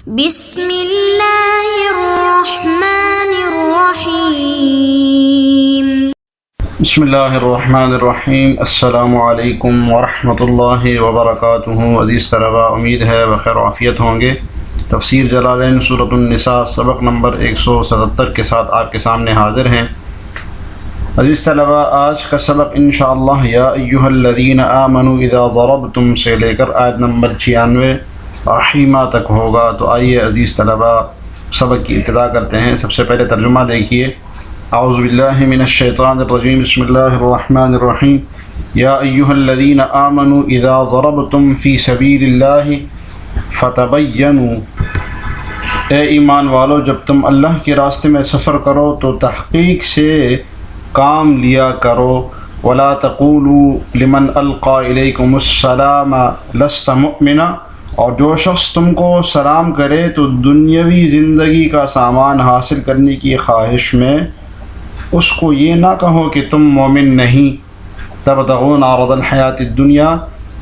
بسم اللہ الرحمن الرحیم۔ بسم اللہ الرحمن الرحیم۔ السلام علیکم ورحمۃ اللہ وبرکاتہ۔ عزیز طلباء، امید ہے بخیر و عافیت ہوں گے۔ تفسیر جلالین سورۃ النساء سبق نمبر 177 کے ساتھ آپ کے سامنے حاضر ہیں۔ عزیز طلباء، آج کا سبق انشاءاللہ یا ایھا الذین آمنوا اذا ضربتم سے لے کر آیت نمبر 96 رحیمہ تک ہوگا۔ تو آئیے عزیز طلباء سبق کی ابتدا کرتے ہیں۔ سب سے پہلے ترجمہ دیکھیے۔ اعوذ باللہ من الشیطان الرجیم، بسم اللہ الرحمن الرحیم۔ یا ایھا الذین آمنوا اذا ضربتم فی سبیل اللہ فتبینوا، اے ایمان والو جب تم اللہ کے راستے میں سفر کرو تو تحقیق سے کام لیا کرو۔ ولا تقولوا لمن القى الیکم السلام لست مؤمنا، اور جو شخص تم کو سلام کرے تو دنیاوی زندگی کا سامان حاصل کرنے کی خواہش میں اس کو یہ نہ کہو کہ تم مومن نہیں۔ تبتغون عرض الحیات الدنیا،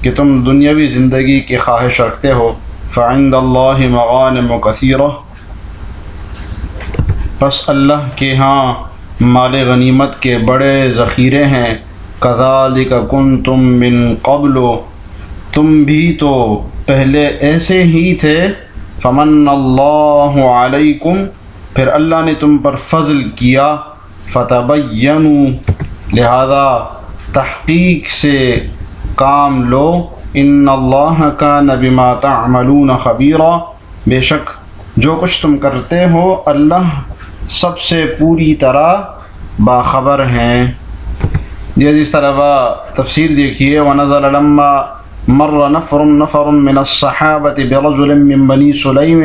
کہ تم دنیاوی زندگی کی خواہش رکھتے ہو۔ فعند اللہ مغانم کثیرہ، پس اللہ کے ہاں مال غنیمت کے بڑے ذخیرے ہیں۔ کذالک کنتم من قبل، تم بھی تو پہلے ایسے ہی تھے۔ فمن اللہ علیکم، پھر اللہ نے تم پر فضل کیا۔ فتبینوا، لہذا تحقیق سے کام لو۔ ان اللہ کان بما تعملون خبیرا، بے شک جو کچھ تم کرتے ہو اللہ سب سے پوری طرح باخبر ہیں۔ جس طلباء تفسیر دیکھیے۔ ونزل لما مر نفر من الصحابة برجل من بنی سلیم،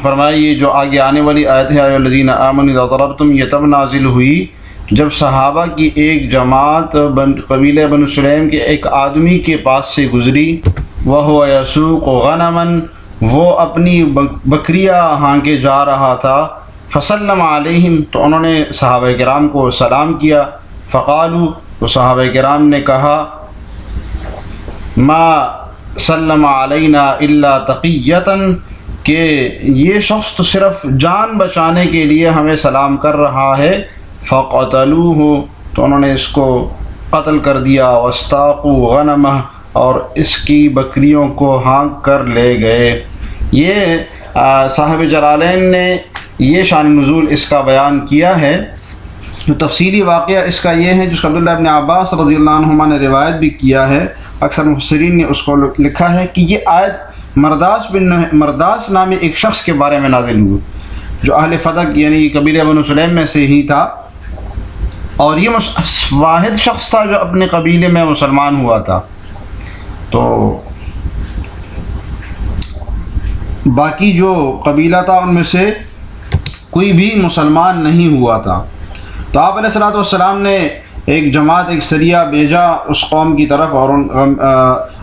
فرمائیے جو آگے آنے والی آیت ہے ایھا الذین آمنوا اذا ضربتم، یہ تب نازل ہوئی جب صحابہ کی ایک جماعت قبیلہ بنو سلیم کے ایک آدمی کے پاس سے گزری۔ وہو یسوق غنما، وہ اپنی بکریاں ہانکے جا رہا تھا۔ فسلم علیہم، تو انہوں نے صحابہ کرام کو سلام کیا۔ فقالوا، تو صحابہ کرام نے کہا ما سلم علینا الا تقیۃ، کہ یہ شخص تو صرف جان بچانے کے لیے ہمیں سلام کر رہا ہے۔ فقتلوہ، تو انہوں نے اس کو قتل کر دیا۔ واستاقوا غنمہ، اور اس کی بکریوں کو ہانک کر لے گئے۔ یہ صاحب جلالین نے یہ شان نزول اس کا بیان کیا ہے۔ تفصیلی واقعہ اس کا یہ ہے جس کو عبداللہ ابن عباس رضی اللہ عنہما نے روایت بھی کیا ہے۔ اکثر مفسرین نے اس کو لکھا ہے کہ یہ آیت مرداس نامی ایک شخص کے بارے میں نازل ہوئی جو اہل فتق یعنی قبیلہ بنو سلیم میں سے ہی تھا، اور یہ واحد شخص تھا جو اپنے قبیلے میں مسلمان ہوا تھا۔ تو باقی جو قبیلہ تھا ان میں سے کوئی بھی مسلمان نہیں ہوا تھا۔ تو آپ علیہ الصلوۃ والسلام نے ایک جماعت، ایک سریہ بھیجا اس قوم کی طرف، اور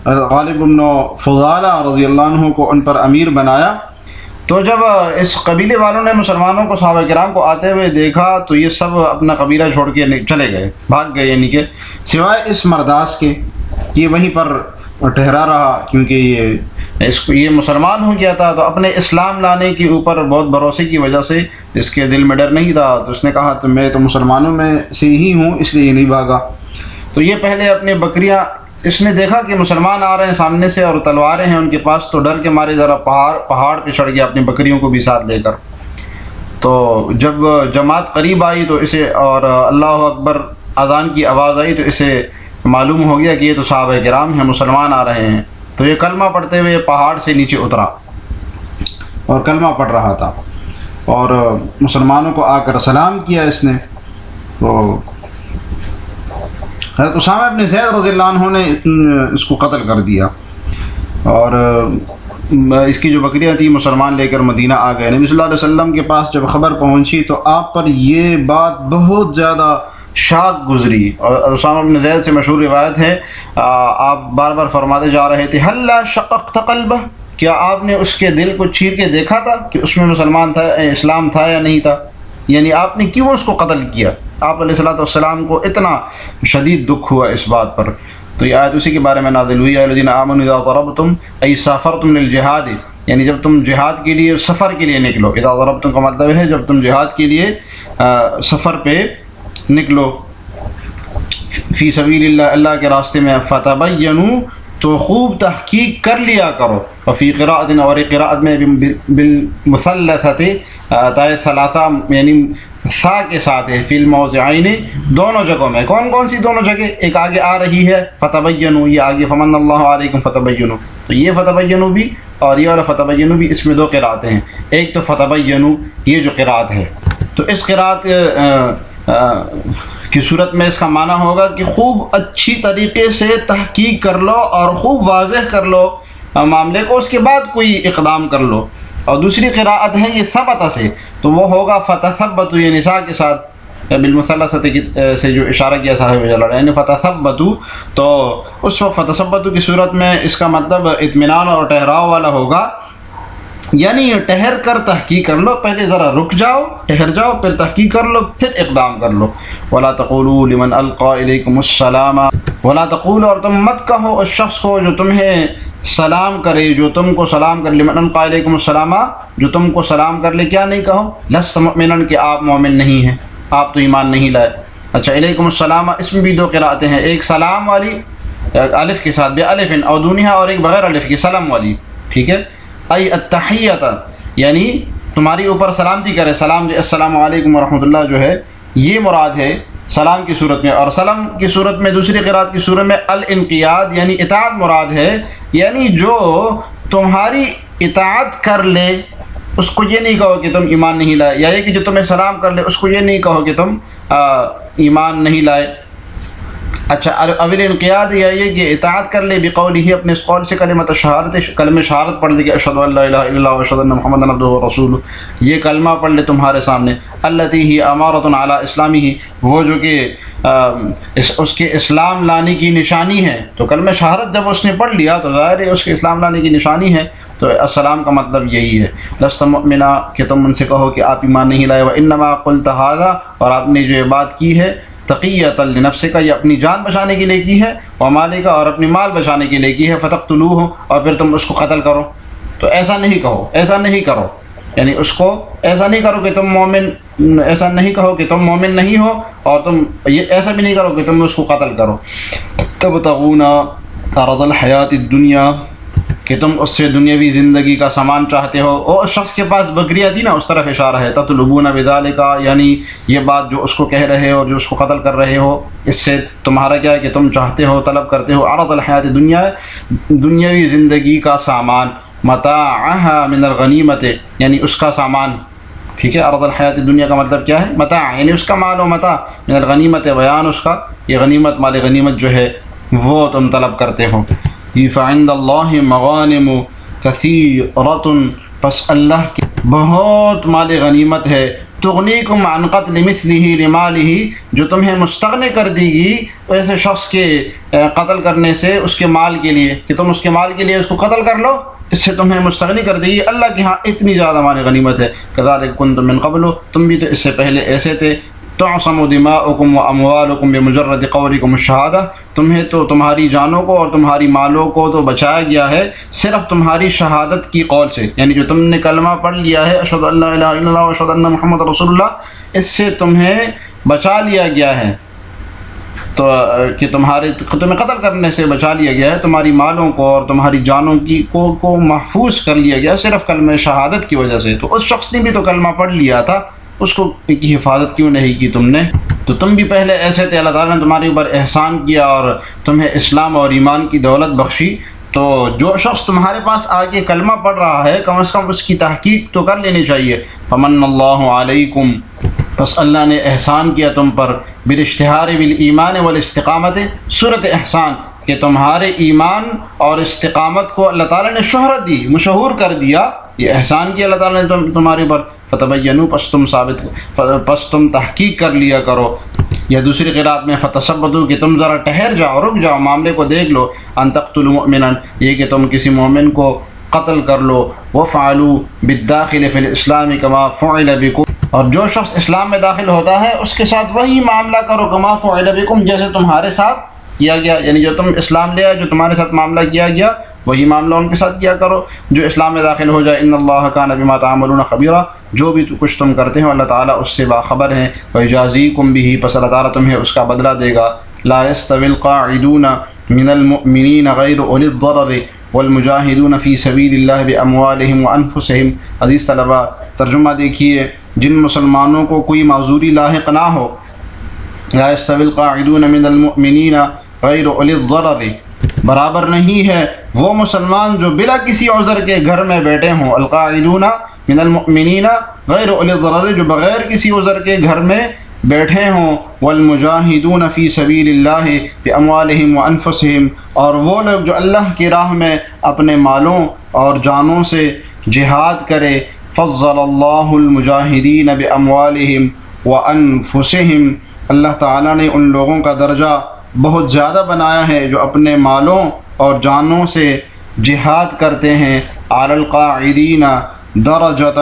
غالب بن فضالہ رضی اللہ عنہ کو ان پر امیر بنایا۔ تو جب اس قبیلے والوں نے مسلمانوں کو صحابہ کرام کو آتے ہوئے دیکھا تو یہ سب اپنا قبیلہ چھوڑ کے چلے گئے، بھاگ گئے، یعنی کہ سوائے اس مرداس کے، یہ وہیں پر ٹھہرا رہا کیونکہ یہ مسلمان ہو گیا تھا۔ تو اپنے اسلام لانے کے اوپر بہت بھروسے کی وجہ سے اس کے دل میں ڈر نہیں تھا، تو اس نے کہا تو میں تو مسلمانوں میں سے ہی ہوں، اس لیے نہیں بھاگا۔ تو یہ پہلے اپنے بکریاں، اس نے دیکھا کہ مسلمان آ رہے ہیں سامنے سے اور تلواریں ہیں ان کے پاس، تو ڈر کے مارے ذرا پہاڑ پہ چڑھ گیا اپنی بکریوں کو بھی ساتھ لے کر۔ تو جب جماعت قریب آئی تو اسے اور اللہ اکبر اذان کی آواز آئی تو اسے معلوم ہو گیا کہ یہ تو صحابہ کرام ہیں، مسلمان آ رہے ہیں۔ تو یہ کلمہ پڑھتے ہوئے پہاڑ سے نیچے اترا اور کلمہ پڑھ رہا تھا، اور مسلمانوں کو آ کر سلام کیا اس نے۔ تو حضرت اسامہ بن زید رضی اللہ عنہ نے اس کو قتل کر دیا، اور اس کی جو بکریاں تھیں مسلمان لے کر مدینہ آ گئے۔ نبی صلی اللہ علیہ وسلم کے پاس جب خبر پہنچی تو آپ پر یہ بات بہت زیادہ شاق گزری، اور اسامہ بن زید سے مشہور روایت ہے، آپ بار بار فرماتے جا رہے تھے حلا شققت قلبہ، کیا آپ نے اس کے دل کو چیر کے دیکھا تھا کہ اس میں مسلمان تھا، اسلام تھا یا نہیں تھا، یعنی آپ نے کیوں اس کو قتل کیا؟ آپ علیہ السلام کو اتنا شدید دکھ ہوا اس بات پر۔ تو یہ آیت اسی کے بارے میں نازل ہوئی ہے، الذین آمنوا اذا ضربتم ای سافرتم للجہاد، یعنی جب تم جہاد کے لیے سفر کے لیے نکلو، اذا ضربتم کا مطلب ہے جب تم جہاد کے لیے سفر پہ نکلو، فی سبیل اللہ، اللہ کے راستے میں، فتبینوا تو خوب تحقیق کر لیا کرو، وفی قراءت اور قراءت میں بالمثلثۃ تائے ثلاثہ یعنی سا کے ساتھ ہے، فی الموضعین دونوں جگہوں میں۔ کون کون سی دونوں جگہ؟ ایک آگے آ رہی ہے فتبینوا، یہ آگے فمن اللہ علیکم فتبینوا، تو یہ فتبینوا بھی اور یہ والا فتبینوا بھی، اس میں دو قراءتیں ہیں، ایک تو فتبینوا یہ جو قراءت ہے، تو اس قراءت کی صورت میں اس کا معنی ہوگا کہ خوب اچھی طریقے سے تحقیق کر لو اور خوب واضح کر لو معاملے کو، اس کے بعد کوئی اقدام کر لو۔ اور دوسری قراءت ہے یہ ثبت سے، تو وہ ہوگا فتثبتوا، یہ نساء کے ساتھ بالمثلثۃ سے جو اشارہ کیا صاحب جلال، یعنی فتثبتوا، تو اس وقت فتثبتوا کی صورت میں اس کا مطلب اطمینان اور ٹھہراؤ والا ہوگا، یعنی ٹھہر کر تحقیق کر لو، پہلے ذرا رک جاؤ، ٹھہر جاؤ، پھر تحقیق کر لو، پھر اقدام کر لو۔ وَلَا تَقُولُوا لِمَنْ أَلْقَى إِلَيْكُمُ السَّلَامَ، وَلَا تَقُولُوا اور تم مت کہو اس شخص کو جو تمہیں سلام کرے، جو تم کو سلام کر، لمن ألقى إليكم السلام، جو تم کو سلام کر لے، کیا نہیں کہو؟ لست مؤمنا، کہ آپ مومن نہیں ہیں، آپ تو ایمان نہیں لائے۔ اچھا، علیکم السلام، اس میں بھی دو قراءتیں ہیں، ایک سلام والی الف کے ساتھ بألف اور دونہا، اور ایک بغیر الف کی سلام والی، ٹھیک ہے، ای التحیۃ، یعنی تمہاری اوپر سلامتی کرے، سلام جو السلام علیکم ورحمۃ اللہ جو ہے یہ مراد ہے سلام کی صورت میں، اور سلام کی صورت میں دوسری قراءت کی صورت میں الانقیاد یعنی اطاعت مراد ہے، یعنی جو تمہاری اطاعت کر لے اس کو یہ نہیں کہو کہ تم ایمان نہیں لائے، یا یہ کہ جو تمہیں سلام کر لے اس کو یہ نہیں کہو کہ تم ایمان نہیں لائے۔ اچھا، اول انقیاد یا یہ کہ اطاعت کر لے بقولہ، اپنے اس قول سے، کلمۃ شہادت، کلمہ شہادت پڑھ لے کہ اشہد ان لا الہ الا اللہ واشہد ان محمدا عبدہ ورسولہ، یہ کلمہ پڑھ لے تمہارے سامنے، التی ہی امارۃ علی اسلامہ، وہ جو کہ اس کے اسلام لانے کی نشانی ہے، تو کلمہ شہادت جب اس نے پڑھ لیا تو ظاہر ہے اس کے اسلام لانے کی نشانی ہے، تو السلام کا مطلب یہی ہے، لست مؤمنا، کہ تم ان سے کہو کہ آپ ایمان نہیں لائے، وانما قلت ھذا، اور آپ نے جو یہ بات کی ہے، تقیۃ لنفسک، یہ اپنی جان بچانے کے لیے کی ہے، ومالک، اور اپنی مال بچانے کے لیے کی ہے، فتقتلوہ، اور پھر تم اس کو قتل کرو، تو ایسا نہیں کہو، ایسا نہیں کرو، یعنی اس کو ایسا نہیں کرو کہ تم مومن، ایسا نہیں کہو کہ تم مومن نہیں ہو، اور تم یہ ایسا بھی نہیں کرو کہ تم اس کو قتل کرو۔ تبتغون عرض الحیات الدنیا، کہ تم اس سے دنیاوی زندگی کا سامان چاہتے ہو، اور اس شخص کے پاس بکریاں تھی نا، اس طرف اشارہ ہے، تطلبون بذالک، یعنی یہ بات جو اس کو کہہ رہے ہو، جو اس کو قتل کر رہے ہو، اس سے تمہارا کیا ہے کہ تم چاہتے ہو، طلب کرتے ہو، عرض الحیات دنیا، دنیاوی زندگی کا سامان، متاعها من الغنیمت، یعنی اس کا سامان، ٹھیک ہے، عرض الحیات دنیا کا مطلب کیا ہے؟ متاع، یعنی اس کا مال و متاع، من الغنیمت، بیان اس کا، یہ غنیمت، مال غنیمت جو ہے وہ تم طلب کرتے ہو۔ فعند اللہ مغانم کثیرۃ، پس اللہ کی بہت مال غنیمت ہے، تغنیکم عن قتل مثلہ لمالہ، جو تمہیں مستغنی کر دی گی ایسے شخص کے قتل کرنے سے اس کے مال کے لیے، کہ تم اس کے مال کے لیے اس کو قتل کر لو، اس سے تمہیں مستغنی کر دی گی، اللہ کے ہاں اتنی زیادہ مال غنیمت ہے۔ کذالک کنتم من قبل، تم بھی تو اس سے پہلے ایسے تھے، تعصم دماؤکم واموالکم بمجرد قولکم الشہادہ، تمہیں تو تمہاری جانوں کو اور تمہاری مالوں کو تو بچایا گیا ہے صرف تمہاری شہادت کی قول سے، یعنی جو تم نے کلمہ پڑھ لیا ہے اشہد ان لا الہ الا اللہ واشہد ان محمد رسول اللہ، اس سے تمہیں بچا لیا گیا ہے، تو کہ تمہیں قتل کرنے سے بچا لیا گیا ہے، تمہاری مالوں کو اور تمہاری جانوں کی کو محفوظ کر لیا گیا صرف کلمہ شہادت کی وجہ سے۔ تو اس شخص نے بھی تو کلمہ پڑھ لیا تھا، اس کو کی حفاظت کیوں نہیں کی تم نے؟ تو تم بھی پہلے ایسے تھے، اللہ تعالیٰ نے تمہارے اوپر احسان کیا اور تمہیں اسلام اور ایمان کی دولت بخشی، تو جو شخص تمہارے پاس آ کے کلمہ پڑھ رہا ہے کم از کم اس کی تحقیق تو کر لینی چاہیے۔ فمن اللہ علیکم، بس اللہ نے احسان کیا تم پر، بالاشتہار بالایمان والاستقامت، سورۃ احسان، کہ تمہارے ایمان اور استقامت کو اللہ تعالیٰ نے شہرت دی، مشہور کر دیا، یہ احسان کیا اللہ تعالیٰ نے تمہارے پر۔ فتبینوا، پس تم تحقیق کر لیا کرو، یا دوسری قرات میں فتثبتوا، کہ تم ذرا ٹھہر جاؤ، رک جاؤ، معاملے کو دیکھ لو، ان تقتلوا مؤمنا، یہ کہ تم کسی مومن کو قتل کر لو، وفعلوا بالداخل فی الاسلام کما فعل بکم، اور جو شخص اسلام میں داخل ہوتا ہے اس کے ساتھ وہی معاملہ کرو، کما فعل بکم، جیسے تمہارے ساتھ کیا گیا، یعنی جو تم اسلام لے آئے، جو تمہارے ساتھ معاملہ کیا گیا وہی معاملہ ان کے ساتھ کیا کرو جو اسلام میں داخل ہو جائے۔ ان اللہ کان بما تعملون خبیرا، جو بھی کچھ تم کرتے ہو اللہ تعالیٰ اس سے باخبر ہے۔ ویجازیکم بہ، پس اللہ تعالیٰ تمہیں اس کا بدلہ دے گا۔ لا یستوی القاعدون من المؤمنین غیر اولی الضرر والمجاہدون فی سبیل اللہ باموالہم وانفسہم۔ عزیز طلبہ ترجمہ دیکھیے، جن مسلمانوں کو کوئی معذوری لاحق نہ ہو، لا یستوی القاعدون من المؤمنین غیر اولی الضرر، برابر نہیں ہے وہ مسلمان جو بلا کسی عذر کے گھر میں بیٹھے ہوں۔ القاعدون من المؤمنین غیر اولی الضرر، جو بغیر کسی عذر کے گھر میں بیٹھے ہوں۔ والمجاہدون فی سبیل اللہ باموالہم وانفسہم، اور وہ لوگ جو اللہ کی راہ میں اپنے مالوں اور جانوں سے جہاد کرے۔ فضل اللہ المجاہدین باموالہم وانفسہم، اللہ تعالیٰ نے ان لوگوں کا درجہ بہت زیادہ بنایا ہے جو اپنے مالوں اور جانوں سے جہاد کرتے ہیں۔ علی القاعدین درجۃ،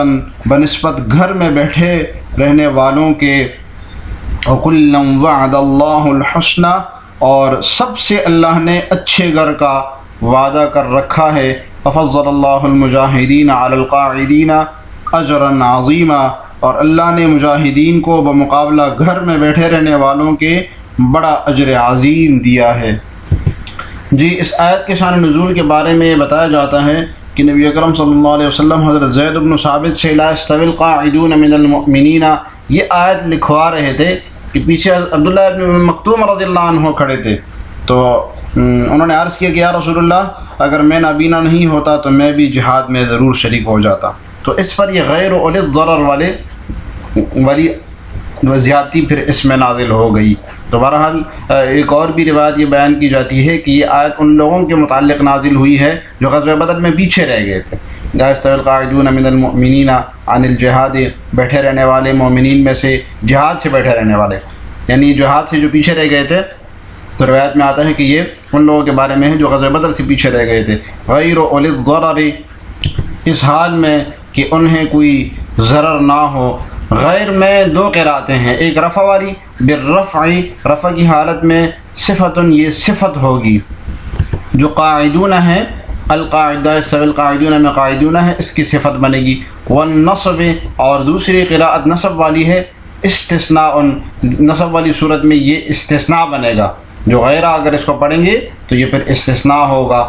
بنسبت گھر میں بیٹھے رہنے والوں کے۔ وکلا وعد اللہ الحسنى، اور سب سے اللہ نے اچھے گھر کا وعدہ کر رکھا ہے۔ ففضل اللہ المجاہدین علی القاعدین اجرا عظیما، اور اللہ نے مجاہدین کو بمقابلہ گھر میں بیٹھے رہنے والوں کے بڑا اجر عظیم دیا ہے۔ جی، اس آیت کے شان نزول کے بارے میں بتایا جاتا ہے کہ نبی اکرم صلی اللہ علیہ وسلم حضرت زید بن ثابت سے لا یستوی القاعدون من المؤمنین یہ آیت لکھوا رہے تھے کہ پیچھے عبداللہ ابن مکتوم رضی اللہ عنہ کھڑے تھے، تو انہوں نے عرض کیا کہ یا رسول اللہ، اگر میں نابینا نہیں ہوتا تو میں بھی جہاد میں ضرور شریک ہو جاتا۔ تو اس پر یہ غیر اولی الضرر والی زیادتی پھر اس میں نازل ہو گئی۔ تو بہرحال ایک اور بھی روایت یہ بیان کی جاتی ہے کہ یہ آیت ان لوگوں کے متعلق نازل ہوئی ہے جو غزوہ بدر میں پیچھے رہ گئے تھے۔ لا یستوی القاعدون من المؤمنین عن الجہاد، بیٹھے رہنے والے مومنین میں سے، جہاد سے بیٹھے رہنے والے، یعنی جہاد سے جو پیچھے رہ گئے تھے۔ تو روایت میں آتا ہے کہ یہ ان لوگوں کے بارے میں ہے جو غزوہ بدر سے پیچھے رہ گئے تھے۔ غیر اولی الضرر، اس حال میں کہ انہیں کوئی ضرر نہ ہو۔ غیر میں دو قراتیں ہیں، ایک رفع والی بالرفع، رفع کی حالت میں صفتن، یہ صفت ہوگی جو قاعدون ہے، القاعدہ یستوی القاعدون میں قاعدون ہے، اس کی صفت بنے گی۔ والنصب، اور دوسری قراءت نصب والی ہے، استثناء، نصب والی صورت میں یہ استثناء بنے گا، جو غیرہ اگر اس کو پڑھیں گے تو یہ پھر استثناء ہوگا۔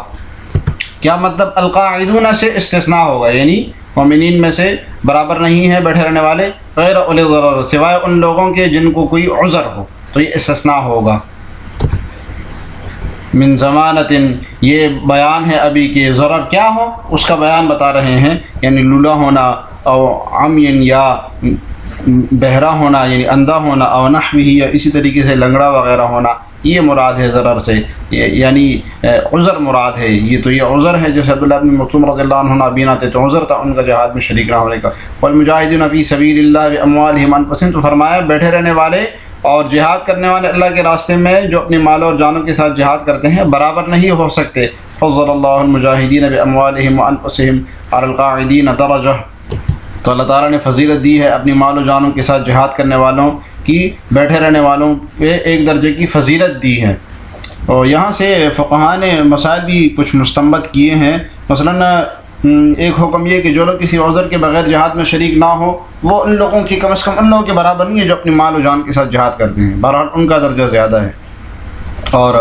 کیا مطلب؟ القاعدون سے استثناء ہوگا، یعنی مومنین میں سے برابر نہیں ہے بیٹھے رہنے والے، غیر اولی الضرر، سوائے ان لوگوں کے جن کو کوئی عذر ہو، تو یہ استثناء ہوگا۔ من ضمانت، یہ بیان ہے ابھی کہ ضرر کیا ہو اس کا بیان بتا رہے ہیں، یعنی لولا ہونا، او عمین، یا بہرا ہونا یعنی اندھا ہونا، او نحوہ، یا اسی طریقے سے لنگڑا وغیرہ ہونا، یہ مراد ہے ضرر سے، یعنی عذر مراد ہے۔ یہ تو یہ عذر ہے، جیسے عبداللہ بن مکتوم رضی اللہ عنہ نابینا تھے تو عذر تھا ان کا جہاد میں شریک نہ ہونے کا۔ والمجاہدون فی سبیل اللہ باموالہم وانفسہم، تو فرمایا بیٹھے رہنے والے اور جہاد کرنے والے اللہ کے راستے میں جو اپنی مال اور جانوں کے ساتھ جہاد کرتے ہیں برابر نہیں ہو سکتے۔ فضل اللہ المجاہدین باموالہم وانفسہم علی القاعدین درجہ، تو اللہ تعالیٰ نے فضیلت دی ہے اپنی مال و جانوں کے ساتھ جہاد کرنے والوں کی، بیٹھے رہنے والوں پہ ایک درجے کی فضیلت دی ہے۔ اور یہاں سے فقہاء نے مسائل بھی کچھ مستنبط کیے ہیں، مثلاً ایک حکم یہ کہ جو لوگ کسی عذر کے بغیر جہاد میں شریک نہ ہو، وہ ان لوگوں کی کم از کم ان لوگوں کے برابر نہیں ہے جو اپنی مال و جان کے ساتھ جہاد کرتے ہیں، بہرحال ان کا درجہ زیادہ ہے۔ اور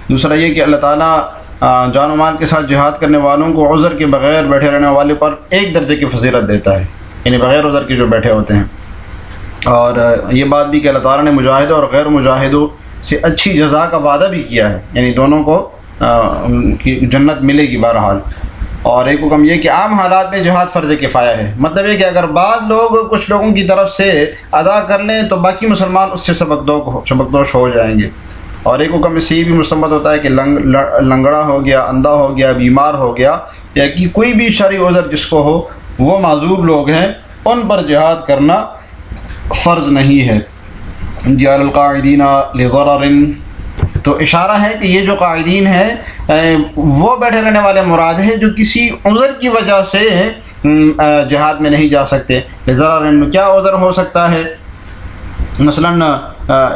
دوسرا یہ کہ اللہ تعالیٰ جان و مال کے ساتھ جہاد کرنے والوں کو عذر کے بغیر بیٹھے رہنے والے پر ایک درجے کی فضیلت دیتا ہے، یعنی بغیر عذر کے جو بیٹھے ہوتے ہیں۔ اور یہ بات بھی کہ اللہ تعالیٰ نے مجاہدوں اور غیر مجاہدوں سے اچھی جزا کا وعدہ بھی کیا ہے، یعنی دونوں کو جنت ملے گی بہرحال۔ اور ایک حکم یہ کہ عام حالات میں جہاد فرض کفایہ ہے، مطلب یہ کہ اگر بعض لوگ کچھ لوگوں کی طرف سے ادا کر لیں تو باقی مسلمان اس سے سبکدوش ہو جائیں گے۔ اور ایک حکم اس سے یہ بھی مستنبط ہوتا ہے کہ لنگڑا ہو گیا، اندھا ہو گیا، بیمار ہو گیا، یا کہ کوئی بھی شرعی عذر جس کو ہو، وہ معذور لوگ ہیں، ان پر جہاد کرنا فرض نہیں ہے۔ جعل القاعدین لضرر، تو اشارہ ہے کہ یہ جو قاعدین ہیں وہ بیٹھے رہنے والے مراد ہے جو کسی عذر کی وجہ سے جہاد میں نہیں جا سکتے۔ لضرر، کیا عذر ہو سکتا ہے؟ مثلاً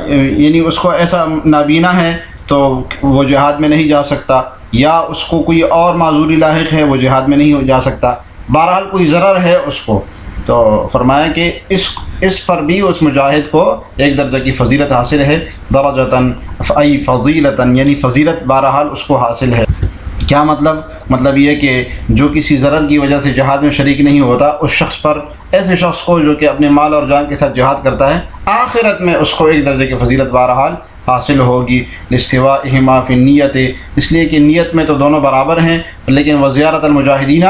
یعنی اس کو ایسا نابینا ہے تو وہ جہاد میں نہیں جا سکتا، یا اس کو کوئی اور معذوری لاحق ہے وہ جہاد میں نہیں جا سکتا، بہرحال کوئی ضرر ہے اس کو، تو فرمایا کہ اس پر بھی اس مجاہد کو ایک درجہ کی فضیلت حاصل ہے، درجتاً ای فضیلتاً، یعنی فضیلت بہرحال اس کو حاصل ہے۔ کیا مطلب یہ کہ جو کسی ضرر کی وجہ سے جہاد میں شریک نہیں ہوتا، اس شخص پر، ایسے شخص کو جو کہ اپنے مال اور جان کے ساتھ جہاد کرتا ہے، آخرت میں اس کو ایک درجے کی فضیلت بہرحال حاصل ہوگی، لاستوائہما فی النیت، اس لیے کہ نیت میں تو دونوں برابر ہیں، لیکن وزیارت المجاہدین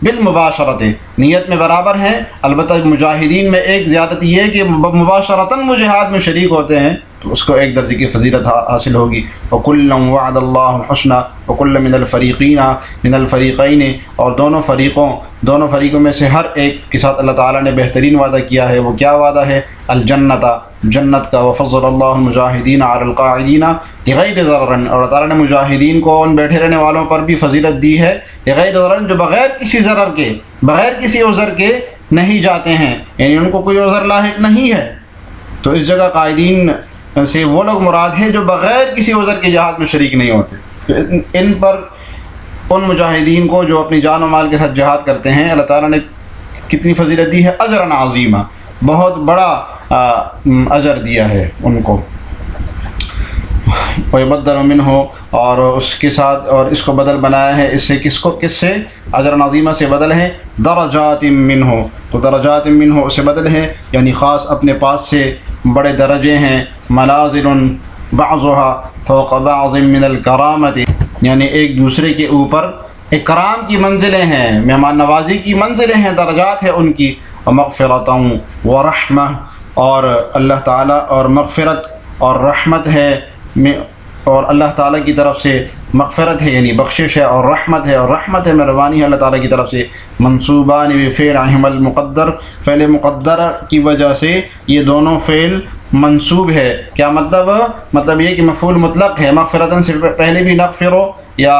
بالمباشرت، نیت میں برابر ہیں، البتہ مجاہدین میں ایک زیادتی یہ ہے کہ مباشرتاً وہ جہاد میں شریک ہوتے ہیں تو اس کو ایک درجے کی فضیلت حاصل ہوگی۔ وَكُلًّا وَعَدَ اللَّهُ الْحُسْنَى وَكُلًّا مِنَ الْفَرِيقَيْنِ، اور دونوں فریقوں میں سے ہر ایک کے ساتھ اللہ تعالیٰ نے بہترین وعدہ کیا ہے۔ وہ کیا وعدہ ہے؟ الجنت، جنت کا۔ وَفَضَّلَ اللَّهُ الْمُجَاهِدِينَ عَلَى الْقَاعِدِينَ بِغَيْرِ ضَرَرٍ، اور اللہ تعالیٰ نے مجاہدین کو ان بیٹھے رہنے والوں پر بھی فضیلت دی ہے، بغیر ضرر، جو بغیر کسی ضرر کے، بغیر کسی عذر کے نہیں جاتے ہیں، یعنی ان کو کوئی عذر لاحق نہیں ہے۔ تو اس جگہ قائدین سے وہ لوگ مراد ہیں جو بغیر کسی عذر کے جہاد میں شریک نہیں ہوتے، تو ان پر، ان مجاہدین کو جو اپنی جان و مال کے ساتھ جہاد کرتے ہیں، اللہ تعالیٰ نے کتنی فضیلت دی ہے؟ اجرا عظیمہ، بہت بڑا اجر دیا ہے ان کو۔ وَيُبَدَّلُ مِنْهُ، اور اس کے ساتھ، اور اس کو بدل بنایا ہے، اس سے کس سے؟ اجر عظیمہ سے بدل ہے، درجات منہ، تو درجات منہ سے بدل ہے، یعنی خاص اپنے پاس سے بڑے درجے ہیں، منازل بعضها فوق بعض من الکرامت، یعنی ایک دوسرے کے اوپر اکرام کی منزلیں ہیں، مہمان نوازی کی منزلیں ہیں، درجات ہیں ان کی، ومغفرۃ ورحمہ، اور اللہ تعالیٰ اور مغفرت اور رحمت ہے، اور اللہ تعالیٰ کی طرف سے مغفرت ہے یعنی بخشش ہے، اور رحمت ہے، اور رحمت ہے، مہربانی ہے اللہ تعالیٰ کی طرف سے۔ منصوبان بفعلہما المقدر، فعل مقدر کی وجہ سے یہ دونوں فعل منصوب ہے۔ کیا مطلب یہ کہ مفعول مطلق ہے، مغفرتاً سے پہلے بھی نغفرو یا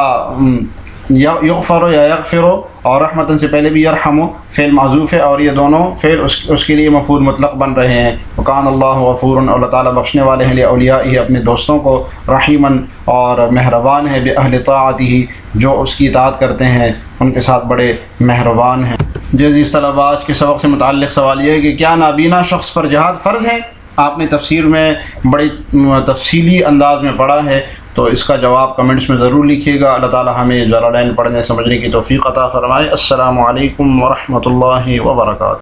یغفرو یا یغفرو، اور رحمتاً سے پہلے بھی یرحمو، فعل معذوف ہے، اور یہ دونوں فعل اس کے لیے مفعول مطلق بن رہے ہیں۔ وکان اللہ غفورا، اور اللہ تعالیٰ بخشنے والے ہیں، لاولیائہ، اپنے دوستوں کو، رحیماً، اور مہربان ہے، باہل طاعتہ، جو اس کی اطاعت کرتے ہیں ان کے ساتھ بڑے مہربان ہیں۔ جیسے طلباء، آج کے سبق سے متعلق سوال یہ ہے کہ کیا نابینا شخص پر جہاد فرض ہے؟ آپ نے تفسیر میں بڑی تفصیلی انداز میں پڑھا ہے، تو اس کا جواب کمنٹس میں ضرور لکھیے گا۔ اللہ تعالی ہمیں جلالین پڑھنے سمجھنے کی توفیق عطا فرمائے۔ السلام علیکم ورحمۃ اللہ وبرکاتہ۔